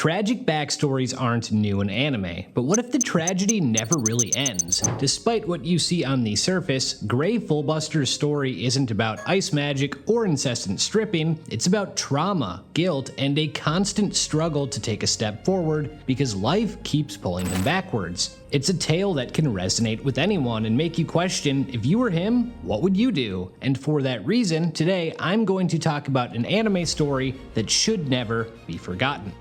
Tragic backstories aren't new in anime, but what if the tragedy never really ends? Despite what you see on the surface, Grey Fullbuster's story isn't about ice magic or incessant stripping, it's about trauma, guilt, and a constant struggle to take a step forward because life keeps pulling them backwards. It's a tale that can resonate with anyone and make you question, if you were him, what would you do? And for that reason, today I'm going to talk about an anime story that should never be forgotten.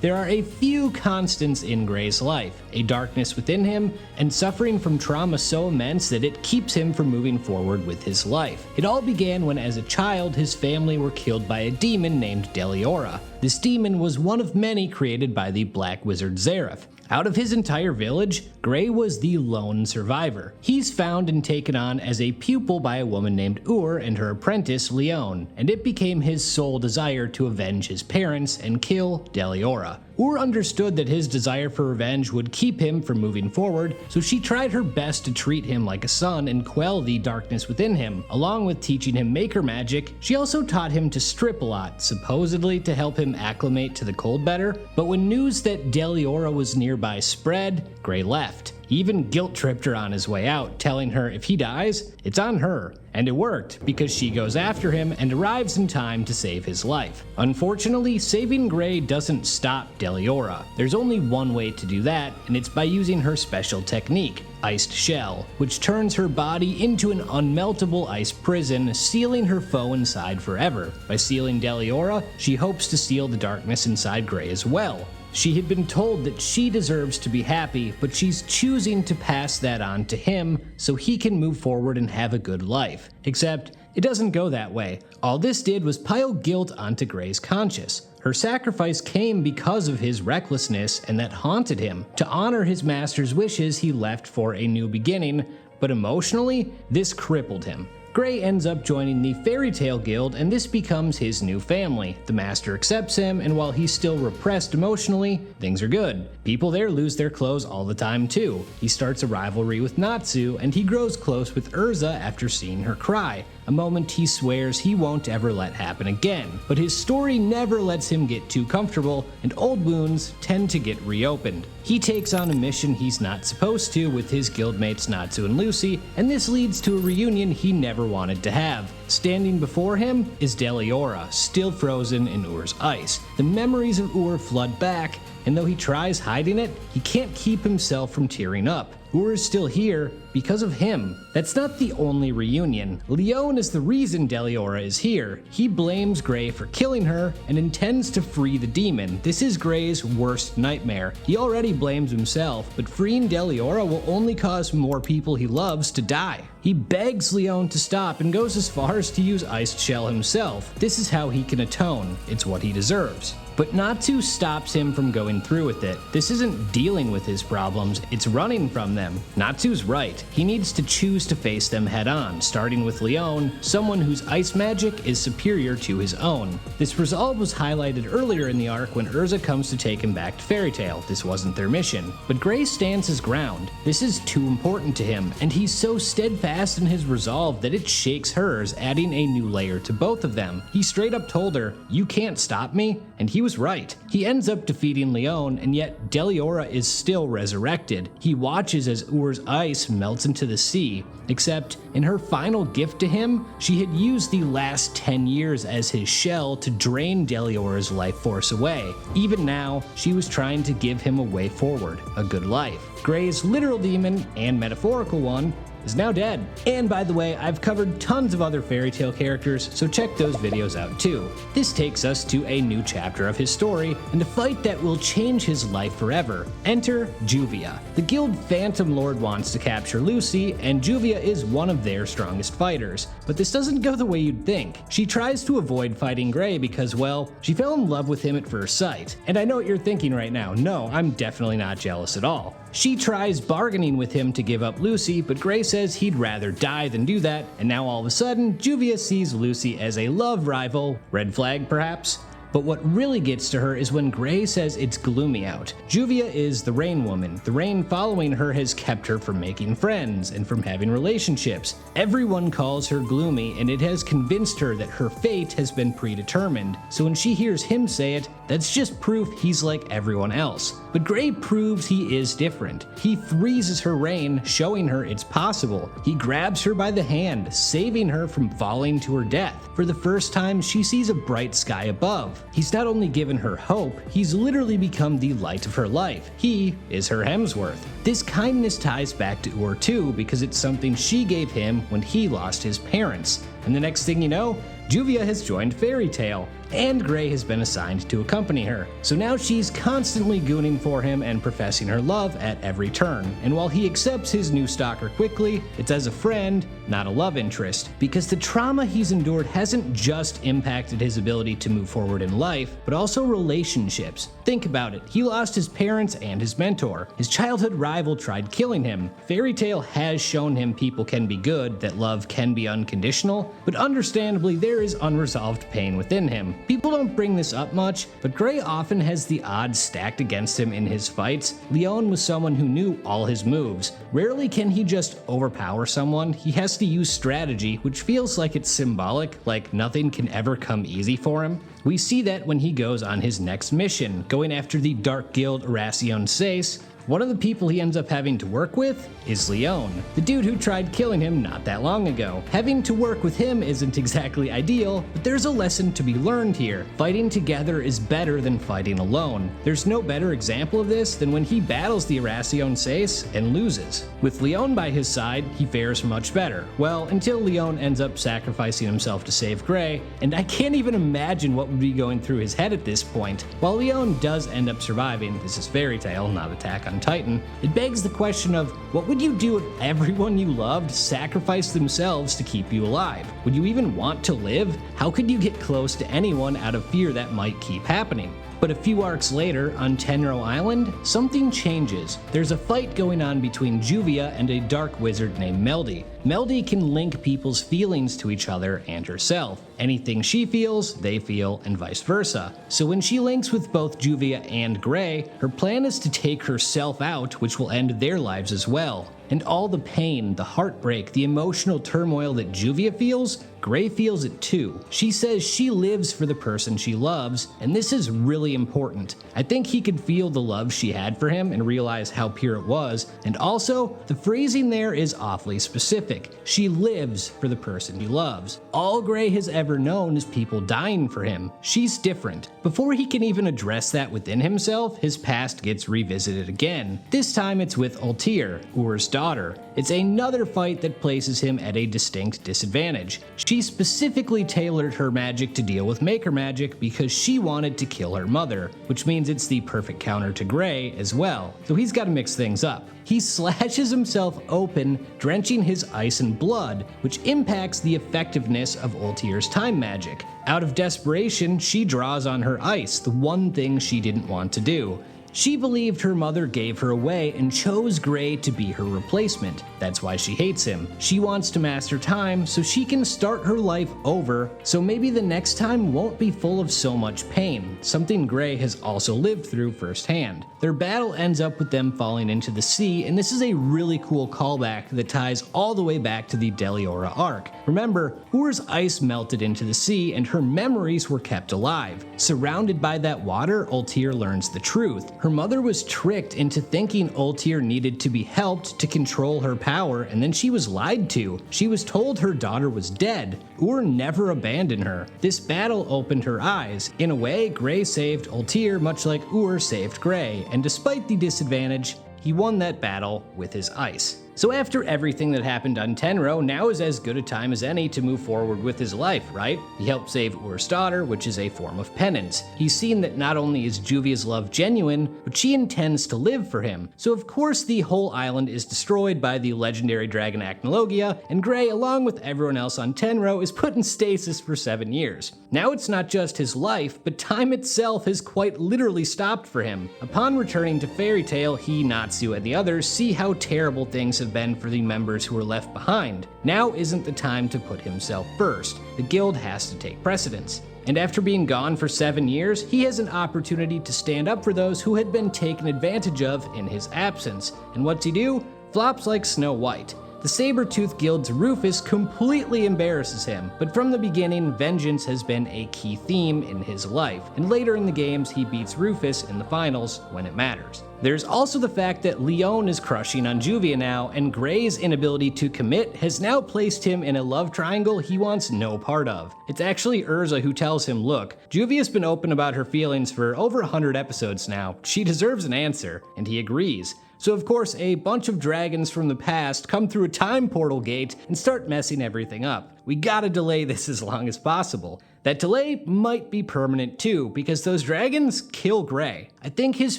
There are a few constants in Grey's life, a darkness within him, and suffering from trauma so immense that it keeps him from moving forward with his life. It all began when as a child his family were killed by a demon named Deliora. This demon was one of many created by the Black Wizard Zareth. Out of his entire village, Grey was the lone survivor. He's found and taken on as a pupil by a woman named and her apprentice Leon, and it became his sole desire to avenge his parents and kill Deliora. Understood that his desire for revenge would keep him from moving forward, so she tried her best to treat him like a son and quell the darkness within him. Along with teaching him maker magic, she also taught him to strip a lot, supposedly to help him acclimate to the cold better. But when news that Deliora was nearby spread, Grey left. He even guilt-tripped her on his way out, telling her if he dies, it's on her. And it worked, because she goes after him and arrives in time to save his life. Unfortunately, saving Grey doesn't stop Deliora. There's only one way to do that, and it's by using her special technique, Iced Shell, which turns her body into an unmeltable ice prison, sealing her foe inside forever. By sealing Deliora, she hopes to seal the darkness inside Grey as well. She had been told that she deserves to be happy, but she's choosing to pass that on to him so he can move forward and have a good life. Except, it doesn't go that way. All this did was pile guilt onto Grey's conscience. Her sacrifice came because of his recklessness, and that haunted him. To honor his master's wishes, he left for a new beginning, but emotionally, this crippled him. Grey ends up joining the Fairy Tale Guild, and this becomes his new family. The master accepts him, and while he's still repressed emotionally, things are good. People there lose their clothes all the time too. He starts a rivalry with Natsu, and he grows close with Urza after seeing her cry, a moment he swears he won't ever let happen again. But his story never lets him get too comfortable, and old wounds tend to get reopened. He takes on a mission he's not supposed to with his guildmates Natsu and Lucy, and this leads to a reunion he never wanted to have. Standing before him is Deliora, still frozen in Ur's ice. The memories of flood back, and though he tries hiding it, he can't keep himself from tearing up. is still here because of him. That's not the only reunion. Leon is the reason Deliora is here. He blames Grey for killing her and intends to free the demon. This is Grey's worst nightmare. He already blames himself, but freeing Deliora will only cause more people he loves to die. He begs Leon to stop and goes as far as to use Iced Shell himself. This is how he can atone. It's what he deserves. But Natsu stops him from going through with it. This isn't dealing with his problems, it's running from them. Natsu's right. He needs to choose to face them head on, starting with Leon, someone whose ice magic is superior to his own. This resolve was highlighted earlier in the arc when Urza comes to take him back to Fairy Tail. This wasn't their mission. But Grey stands his ground. This is too important to him, and he's so steadfast in his resolve that it shakes hers, adding a new layer to both of them. He straight up told her, "You can't stop me," and he was right. He ends up defeating Leon, and yet Deliora is still resurrected. He watches as Ur's ice melts into the sea, except in her final gift to him, she had used the last 10 years as his shell to drain Deliora's life force away. Even now, she was trying to give him a way forward, a good life. Grey's literal demon, and metaphorical one, is now dead. And by the way, I've covered tons of other fairy tale characters, so check those videos out too. This takes us to a new chapter of his story, and a fight that will change his life forever. Enter Juvia. The guild Phantom Lord wants to capture Lucy, and Juvia is one of their strongest fighters. But this doesn't go the way you'd think. She tries to avoid fighting Grey because, well, she fell in love with him at first sight. And I know what you're thinking right now. No, I'm definitely not jealous at all. She tries bargaining with him to give up Lucy, but Grey says he'd rather die than do that, and now all of a sudden, Juvia sees Lucy as a love rival. Red flag, perhaps? But what really gets to her is when Gray says it's gloomy out. Juvia is the Rain Woman. The rain following her has kept her from making friends and from having relationships. Everyone calls her gloomy, and it has convinced her that her fate has been predetermined. So when she hears him say it, that's just proof he's like everyone else. But Gray proves he is different. He freezes her rain, showing her it's possible. He grabs her by the hand, saving her from falling to her death. For the first time, she sees a bright sky above. He's not only given her hope, he's literally become the light of her life. He is her Hemsworth. This kindness ties back to Ur too, because it's something she gave him when he lost his parents. And the next thing you know, Juvia has joined Fairy Tail, and Gray has been assigned to accompany her. So now she's constantly gooning for him and professing her love at every turn. And while he accepts his new stalker quickly, it's as a friend, not a love interest, because the trauma he's endured hasn't just impacted his ability to move forward in life, but also relationships. Think about it, he lost his parents and his mentor. His childhood rival tried killing him. Fairy Tail has shown him people can be good, that love can be unconditional, but understandably there is unresolved pain within him. People don't bring this up much, but Gray often has the odds stacked against him in his fights. Leon was someone who knew all his moves. Rarely can he just overpower someone. He has to use strategy, which feels like it's symbolic, like nothing can ever come easy for him. We see that when he goes on his next mission, going after the Dark Guild Erasion Seis. One of the people he ends up having to work with is Leon, the dude who tried killing him not that long ago. Having to work with him isn't exactly ideal, but there's a lesson to be learned here. Fighting together is better than fighting alone. There's no better example of this than when he battles the Erasion Seis and loses. With Leon by his side, he fares much better. Well, until Leon ends up sacrificing himself to save Gray, and I can't even imagine what would be going through his head at this point. While Leon does end up surviving, this is Fairy Tail, not Attack on Titan, it begs the question of, what would you do if everyone you loved sacrificed themselves to keep you alive? Would you even want to live? How could you get close to anyone out of fear that might keep happening? But a few arcs later, on Tenro Island, something changes. There's a fight going on between Juvia and a dark wizard named Meldy. Meldy can link people's feelings to each other and herself. Anything she feels, they feel, and vice versa. So when she links with both Juvia and Gray, her plan is to take herself out, which will end their lives as well. And all the pain, the heartbreak, the emotional turmoil that Juvia feels, Gray feels it too. She says she lives for the person she loves, and this is really important. I think he could feel the love she had for him and realize how pure it was, and also, the phrasing there is awfully specific. She lives for the person he loves. All Gray has ever known is people dying for him. She's different. Before he can even address that within himself, his past gets revisited again. This time it's with Altair, Ur's daughter. It's another fight that places him at a distinct disadvantage. She specifically tailored her magic to deal with Maker Magic because she wanted to kill her mother, which means it's the perfect counter to Gray as well, so he's got to mix things up. He slashes himself open, drenching his ice in blood, which impacts the effectiveness of Altair's time magic. Out of desperation, she draws on her ice, the one thing she didn't want to do. She believed her mother gave her away and chose Gray to be her replacement. That's why she hates him. She wants to master time so she can start her life over, so maybe the next time won't be full of so much pain, something Gray has also lived through firsthand. Their battle ends up with them falling into the sea, and this is a really cool callback that ties all the way back to the Deliora arc. Remember, Ur's ice melted into the sea and her memories were kept alive. Surrounded by that water, Altair learns the truth. Her mother was tricked into thinking Altair needed to be helped to control her power, and then she was lied to. She was told her daughter was dead. Ur never abandoned her. This battle opened her eyes. In a way, Gray saved Altair much like Ur saved Gray, and despite the disadvantage, he won that battle with his ice. So after everything that happened on Tenro, now is as good a time as any to move forward with his life, right? He helped save Ur's daughter, which is a form of penance. He's seen that not only is Juvia's love genuine, but she intends to live for him. So of course the whole island is destroyed by the legendary dragon Acnologia, and Gray, along with everyone else on Tenro, is put in stasis for 7 years. Now it's not just his life, but time itself has quite literally stopped for him. Upon returning to Fairy Tail, he, Natsu, and the others see how terrible things have been for the members who were left behind. Now isn't the time to put himself first. The guild has to take precedence. And after being gone for 7 years, he has an opportunity to stand up for those who had been taken advantage of in his absence. And what's he do? Flops like Snow White. The Saber-Tooth Guild's Rufus completely embarrasses him, but from the beginning, vengeance has been a key theme in his life, and later in the games, he beats Rufus in the finals when it matters. There's also the fact that Leon is crushing on Juvia now, and Gray's inability to commit has now placed him in a love triangle he wants no part of. It's actually Urza who tells him, look, Juvia's been open about her feelings for over 100 episodes now, she deserves an answer, and he agrees. So of course, a bunch of dragons from the past come through a time portal gate and start messing everything up. We gotta delay this as long as possible. That delay might be permanent too, because those dragons kill Gray. I think his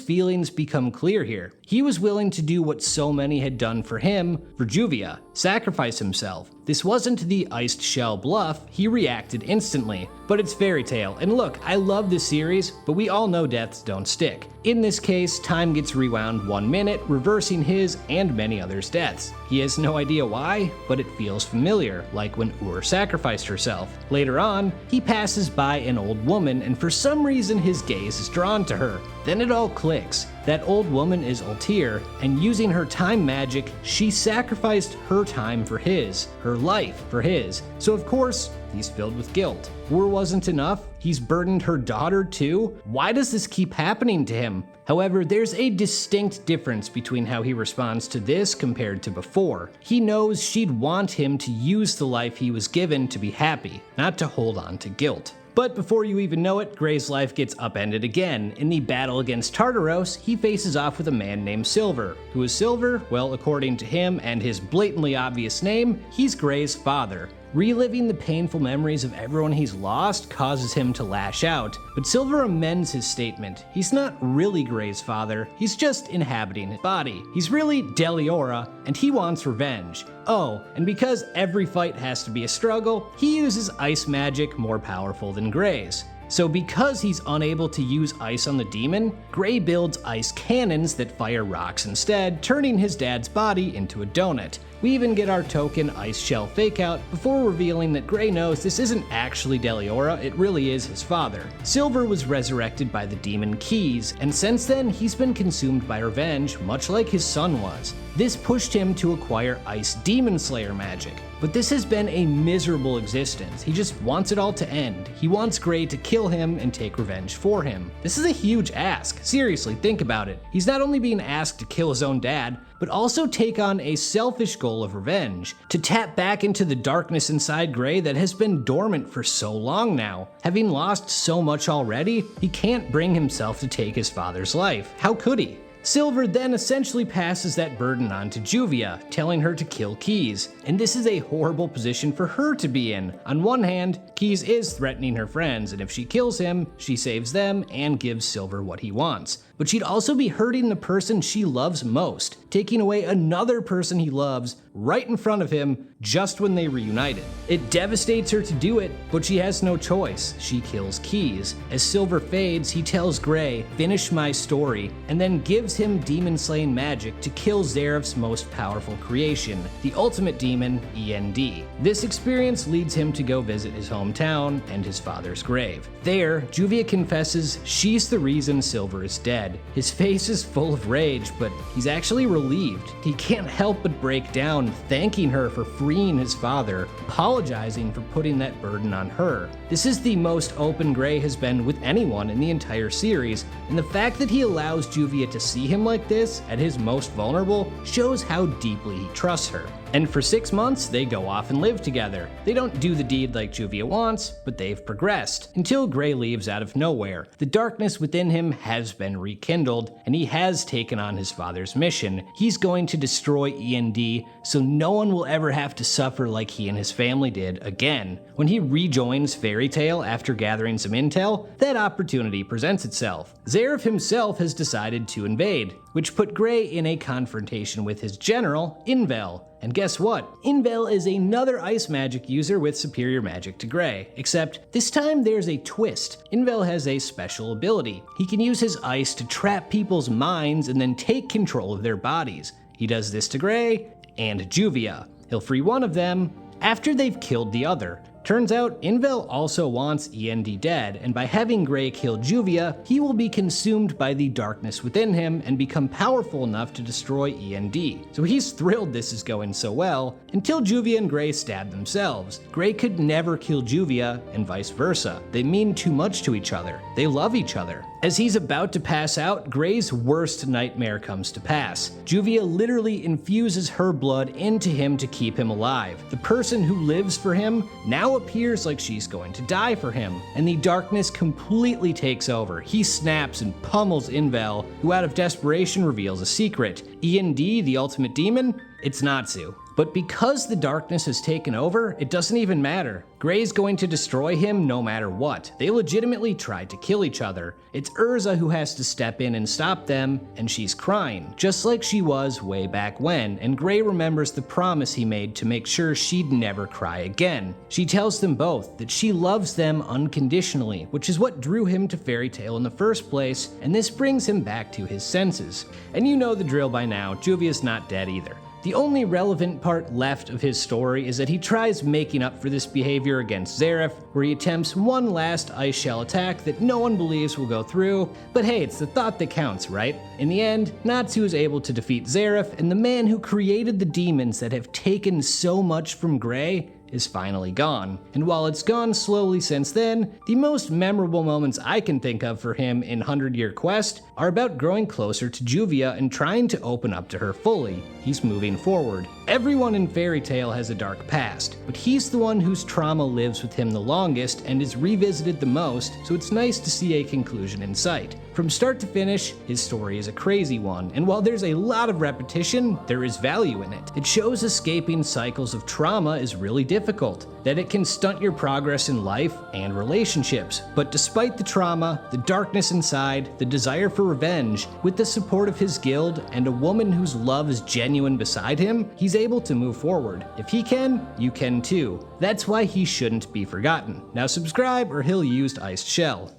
feelings become clear here. He was willing to do what so many had done for him, for Juvia, sacrifice himself. This wasn't the iced shell bluff, he reacted instantly. But it's fairy tale, and look, I love this series, but we all know deaths don't stick. In this case, time gets rewound 1 minute, reversing his and many others' deaths. He has no idea why, but it feels familiar, like when Ur sacrificed herself. Later on, he passes by an old woman, and for some reason his gaze is drawn to her. Then it all clicks. That old woman is Altair, and using her time magic, she sacrificed her time for his, her life for his. So of course, he's filled with guilt. Ur wasn't enough, he's burdened her daughter too? Why does this keep happening to him? However, there's a distinct difference between how he responds to this compared to before. He knows she'd want him to use the life he was given to be happy, not to hold on to guilt. But before you even know it, Gray's life gets upended again. In the battle against Tartaros, he faces off with a man named Silver. Who is Silver? Well, according to him and his blatantly obvious name, he's Gray's father. Reliving the painful memories of everyone he's lost causes him to lash out, but Silver amends his statement. He's not really Gray's father, he's just inhabiting his body. He's really Deliora, and he wants revenge. Oh, and because every fight has to be a struggle, he uses ice magic more powerful than Gray's. So because he's unable to use ice on the demon, Gray builds ice cannons that fire rocks instead, turning his dad's body into a donut. We even get our token ice shell fake out before revealing that Gray knows this isn't actually Deliora, it really is his father. Silver was resurrected by the demon Keys, and since then he's been consumed by revenge, much like his son was. This pushed him to acquire Ice Demon Slayer magic. But this has been a miserable existence. He just wants it all to end. He wants Gray to kill him and take revenge for him. This is a huge ask. Seriously, think about it. He's not only being asked to kill his own dad, but also take on a selfish goal of revenge, to tap back into the darkness inside Gray that has been dormant for so long now. Having lost so much already, he can't bring himself to take his father's life. How could he? Silver then essentially passes that burden on to Juvia, telling her to kill Keys, and this is a horrible position for her to be in. On one hand, Keys is threatening her friends, and if she kills him, she saves them and gives Silver what he wants. But she'd also be hurting the person she loves most, taking away another person he loves right in front of him just when they reunited. It devastates her to do it, but she has no choice. She kills Keys. As Silver fades, he tells Gray, "Finish my story," and then gives him demon-slaying magic to kill Zaref's most powerful creation, the ultimate demon, END. This experience leads him to go visit his hometown and his father's grave. There, Juvia confesses she's the reason Silver is dead. His face is full of rage, but he's actually relieved. He can't help but break down, thanking her for freeing his father, apologizing for putting that burden on her. This is the most open Gray has been with anyone in the entire series, and the fact that he allows Juvia to see him like this, at his most vulnerable, shows how deeply he trusts her. And for 6 months, they go off and live together. They don't do the deed like Juvia wants, but they've progressed, until Gray leaves out of nowhere. The darkness within him has been rekindled, and he has taken on his father's mission. He's going to destroy END, so no one will ever have to suffer like he and his family did again. When he rejoins Fairy Tail after gathering some intel, that opportunity presents itself. Zaref himself has decided to invade, which put Gray in a confrontation with his general, Invel. And guess what? Invel is another ice magic user with superior magic to Gray, except this time there's a twist. Invel has a special ability. He can use his ice to trap people's minds and then take control of their bodies. He does this to Gray and Juvia. He'll free one of them after they've killed the other. Turns out, Invel also wants END dead, and by having Gray kill Juvia, he will be consumed by the darkness within him and become powerful enough to destroy END. So he's thrilled this is going so well, until Juvia and Gray stab themselves. Gray could never kill Juvia, and vice versa. They mean too much to each other. They love each other. As he's about to pass out, Gray's worst nightmare comes to pass. Juvia literally infuses her blood into him to keep him alive. The person who lives for him now appears like she's going to die for him, and the darkness completely takes over. He snaps and pummels Invel, who out of desperation reveals a secret. END, the ultimate demon? It's Natsu. But because the darkness has taken over, it doesn't even matter. Gray's going to destroy him no matter what. They legitimately tried to kill each other. It's Urza who has to step in and stop them, and she's crying, just like she was way back when, and Gray remembers the promise he made to make sure she'd never cry again. She tells them both that she loves them unconditionally, which is what drew him to Fairy Tail in the first place, and this brings him back to his senses. And you know the drill by now, Juvia's not dead either. The only relevant part left of his story is that he tries making up for this behavior against Zareth, where he attempts one last ice shell attack that no one believes will go through, but hey, it's the thought that counts, right? In the end, Natsu is able to defeat Zareth, and the man who created the demons that have taken so much from Gray is finally gone. And while it's gone slowly since then, the most memorable moments I can think of for him in 100-Year Quest are about growing closer to Juvia and trying to open up to her fully. He's moving forward. Everyone in Fairy Tail has a dark past, but he's the one whose trauma lives with him the longest and is revisited the most, so it's nice to see a conclusion in sight. From start to finish, his story is a crazy one, and while there's a lot of repetition, there is value in it. It shows escaping cycles of trauma is really difficult, that it can stunt your progress in life and relationships. But despite the trauma, the darkness inside, the desire for revenge, with the support of his guild and a woman whose love is genuine beside him, he's able to move forward. If he can, you can too. That's why he shouldn't be forgotten. Now subscribe or he'll use Iced Shell.